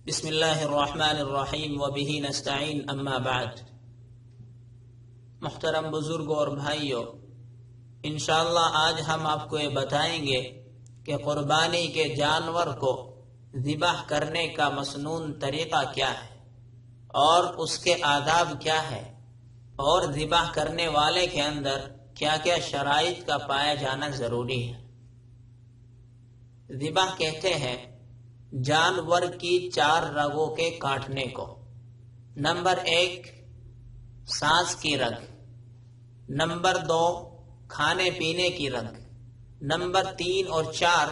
بسم اللہ الرحمن الرحیم وبہ نستعین اما بعد۔ محترم بزرگوں اور بھائیوں، انشاءاللہ آج ہم آپ کو یہ بتائیں گے کہ قربانی کے جانور کو ذبح کرنے کا مسنون طریقہ کیا ہے اور اس کے آداب کیا ہے، اور ذبح کرنے والے کے اندر کیا کیا شرائط کا پایا جانا ضروری ہے۔ ذبح کہتے ہیں جانور کی 4 رگوں کے کاٹنے کو۔ نمبر 1 سانس کی رگ، نمبر 2 کھانے پینے کی رگ، نمبر 3 اور 4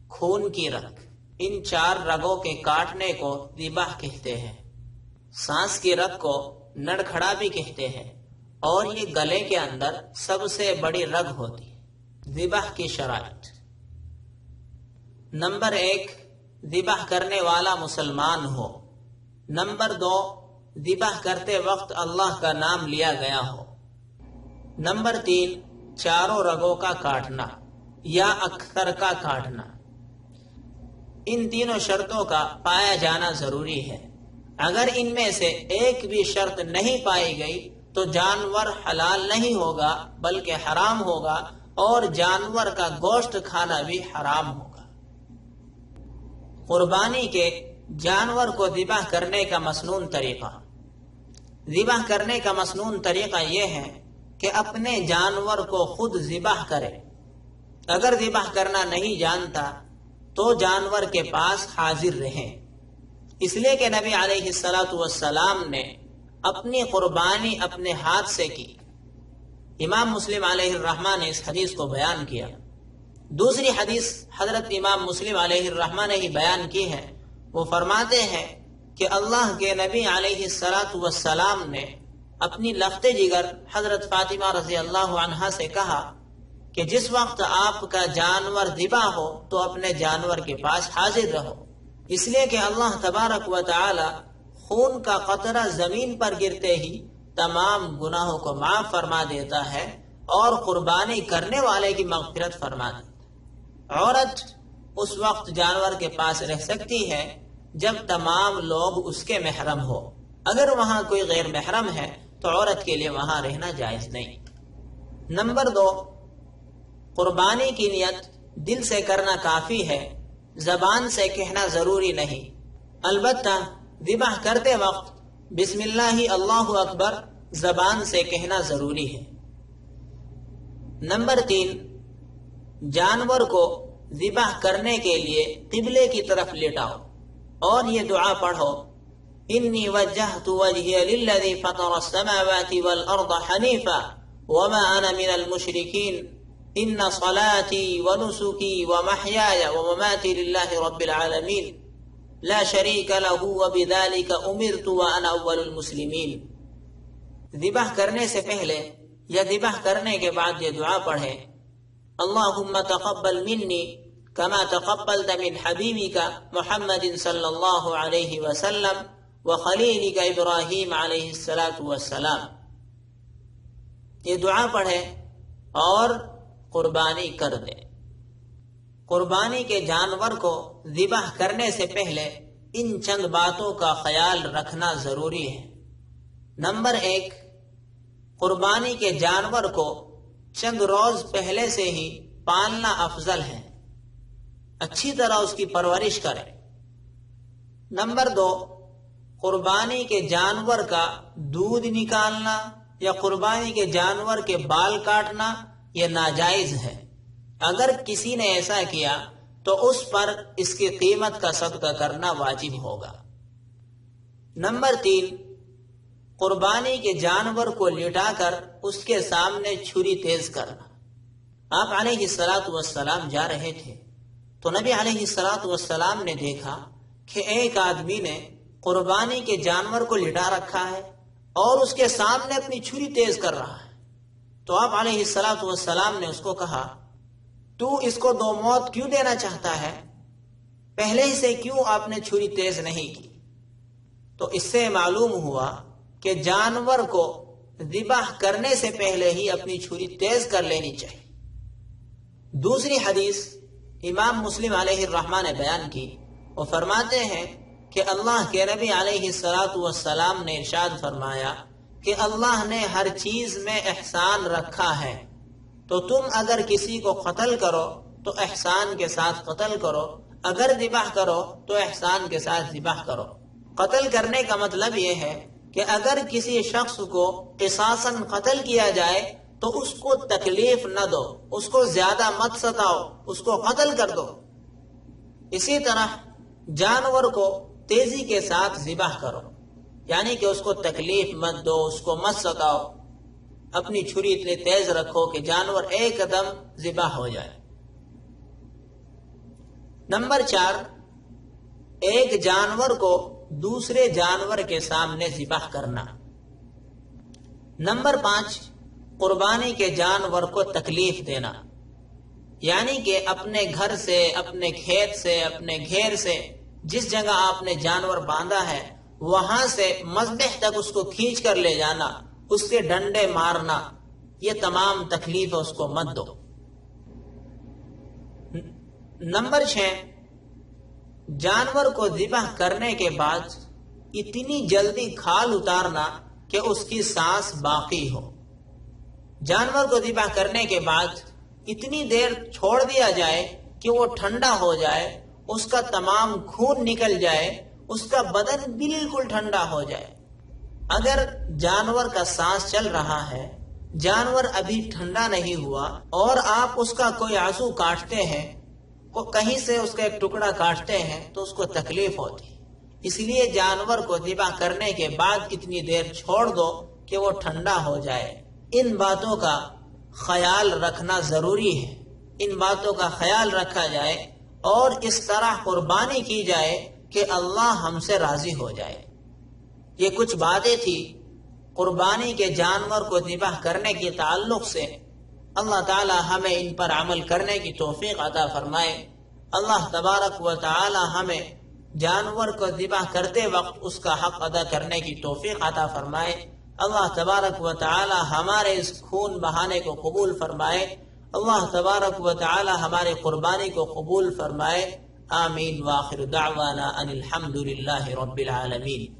خون کی رگ۔ ان 4 رگوں کے کاٹنے کو ذبح کہتے ہیں۔ سانس کی رگ کو نڑکھڑا بھی کہتے ہیں، اور یہ گلے کے اندر سب سے بڑی رگ ہوتی ہے۔ ذبح کی شرائط: نمبر 1 ذبح کرنے والا مسلمان ہو۔ نمبر 2 ذبح کرتے وقت اللہ کا نام لیا گیا ہو۔ نمبر 3 4 رگوں کا کاٹنا یا اکثر کا کاٹنا۔ ان تینوں شرطوں کا پایا جانا ضروری ہے۔ اگر ان میں سے ایک بھی شرط نہیں پائی گئی تو جانور حلال نہیں ہوگا بلکہ حرام ہوگا، اور جانور کا گوشت کھانا بھی حرام ہوگا۔ قربانی کے جانور کو ذبح کرنے کا مسنون طریقہ: ذبح کرنے کا مسنون طریقہ یہ ہے کہ اپنے جانور کو خود ذبح کرے۔ اگر ذبح کرنا نہیں جانتا تو جانور کے پاس حاضر رہیں، اس لیے کہ نبی علیہ السلام نے اپنی قربانی اپنے ہاتھ سے کی۔ امام مسلم علیہ الرحمہ نے اس حدیث کو بیان کیا۔ دوسری حدیث حضرت امام مسلم علیہ الرحمہ نے ہی بیان کی ہے۔ وہ فرماتے ہیں کہ اللہ کے نبی علیہ السلام نے اپنی لخت جگر حضرت فاطمہ رضی اللہ عنہا سے کہا کہ جس وقت آپ کا جانور ذبح ہو تو اپنے جانور کے پاس حاضر رہو، اس لیے کہ اللہ تبارک و تعالی خون کا قطرہ زمین پر گرتے ہی تمام گناہوں کو معاف فرما دیتا ہے اور قربانی کرنے والے کی مغفرت فرما دیتا ہے۔ عورت اس وقت جانور کے پاس رہ سکتی ہے جب تمام لوگ اس کے محرم ہو۔ اگر وہاں کوئی غیر محرم ہے تو عورت کے لیے وہاں رہنا جائز نہیں۔ نمبر 2 قربانی کی نیت دل سے کرنا کافی ہے، زبان سے کہنا ضروری نہیں۔ البتہ ذبح کرتے وقت بسم اللہ اللہ اکبر زبان سے کہنا ضروری ہے۔ نمبر 3 جانور کو ذبح کرنے کے لیے قبلے کی طرف لیٹاؤ اور یہ دعا پڑھو: انی وجہت وجہی للذی فطر السماوات والارض حنیفا وما انا من المشرکین ان صلاتی ونسکی ومحیای ومماتی للہ رب العالمین لا شریک لہ وبذالک امرت وانا اول المسلمین۔ ذبح کرنے سے پہلے یا ذبح کرنے کے بعد یہ دعا پڑھیں: اللہم تقبل منی کما تقبلت من حبیبک محمد صلی اللہ علیہ وسلم وخلیلک ابراہیم علیہ السلام۔ یہ دعا پڑھیں اور قربانی کر دیں۔ قربانی کے جانور کو ذبح کرنے سے پہلے ان چند باتوں کا خیال رکھنا ضروری ہے۔ نمبر 1 قربانی کے جانور کو چند روز پہلے سے ہی پالنا افضل ہے، اچھی طرح اس کی پرورش کریں۔ نمبر 2 قربانی کے جانور کا دودھ نکالنا یا قربانی کے جانور کے بال کاٹنا یہ ناجائز ہے۔ اگر کسی نے ایسا کیا تو اس پر اس کی قیمت کا صدقہ کرنا واجب ہوگا۔ نمبر 3 قربانی کے جانور کو لٹا کر اس کے سامنے چھری تیز کرنا۔ آپ علیہ السلام جا رہے تھے تو نبی علیہ السلام نے دیکھا کہ ایک آدمی نے قربانی کے جانور کو لٹا رکھا ہے اور اس کے سامنے اپنی چھری تیز کر رہا ہے۔ تو آپ علیہ السلام نے اس کو کہا، تو اس کو 2 موت کیوں دینا چاہتا ہے؟ پہلے ہی سے کیوں آپ نے چھری تیز نہیں کی؟ تو اس سے معلوم ہوا کہ جانور کو ذبح کرنے سے پہلے ہی اپنی چھری تیز کر لینی چاہیے۔ دوسری حدیث امام مسلم علیہ الرحمہ نے بیان کی، وہ فرماتے ہیں کہ اللہ کے نبی علیہ السلام نے ارشاد فرمایا کہ اللہ نے ہر چیز میں احسان رکھا ہے، تو تم اگر کسی کو قتل کرو تو احسان کے ساتھ قتل کرو، اگر ذبح کرو تو احسان کے ساتھ ذبح کرو۔ قتل کرنے کا مطلب یہ ہے کہ اگر کسی شخص کو قصاصاً قتل کیا جائے تو اس کو تکلیف نہ دو، اس کو زیادہ مت ستاؤ، اس کو قتل کر دو۔ اسی طرح جانور کو تیزی کے ساتھ ذبح کرو، یعنی کہ اس کو تکلیف مت دو، اس کو مت ستاؤ، اپنی چھری اتنی تیز رکھو کہ جانور ایک قدم ذبح ہو جائے۔ نمبر 4، ایک جانور کو دوسرے جانور کے سامنے ذبح کرنا۔ نمبر 5، قربانی کے جانور کو تکلیف دینا، یعنی کہ اپنے گھر سے، اپنے کھیت سے، اپنے گھیر سے، جس جگہ آپ نے جانور باندھا ہے وہاں سے مذبح تک اس کو کھینچ کر لے جانا، اس کے ڈنڈے مارنا، یہ تمام تکلیف اس کو مت دو۔ نمبر 6، جانور کو ذبح کرنے کے بعد اتنی جلدی کھال اتارنا کہ اس کی سانس باقی ہو۔ جانور کو ذبح کرنے کے بعد اتنی دیر چھوڑ دیا جائے کہ وہ ٹھنڈا ہو جائے، اس کا تمام خون نکل جائے، اس کا بدن بالکل ٹھنڈا ہو جائے۔ اگر جانور کا سانس چل رہا ہے، جانور ابھی ٹھنڈا نہیں ہوا، اور آپ اس کا کوئی عضو کاٹتے ہیں، کہیں سے اس کا ایک ٹکڑا کاٹتے ہیں تو اس کو تکلیف ہوتی، اس لیے جانور کو ذبح کرنے کے بعد اتنی دیر چھوڑ دو کہ وہ ٹھنڈا ہو جائے۔ ان باتوں کا خیال رکھنا ضروری ہے، ان باتوں کا خیال رکھا جائے اور اس طرح قربانی کی جائے کہ اللہ ہم سے راضی ہو جائے۔ یہ کچھ باتیں تھی قربانی کے جانور کو ذبح کرنے کے تعلق سے۔ اللہ تعالی ہمیں ان پر عمل کرنے کی توفیق عطا فرمائے۔ اللہ تبارک و تعالی ہمیں جانور کو ذبح کرتے وقت اس کا حق ادا کرنے کی توفیق عطا فرمائے۔ اللہ تبارک و تعالی ہمارے اس خون بہانے کو قبول فرمائے۔ اللہ تبارک و تعالی ہمارے قربانی کو قبول فرمائے۔ آمین۔ وآخر دعوانا ان الحمد للہ رب العالمین۔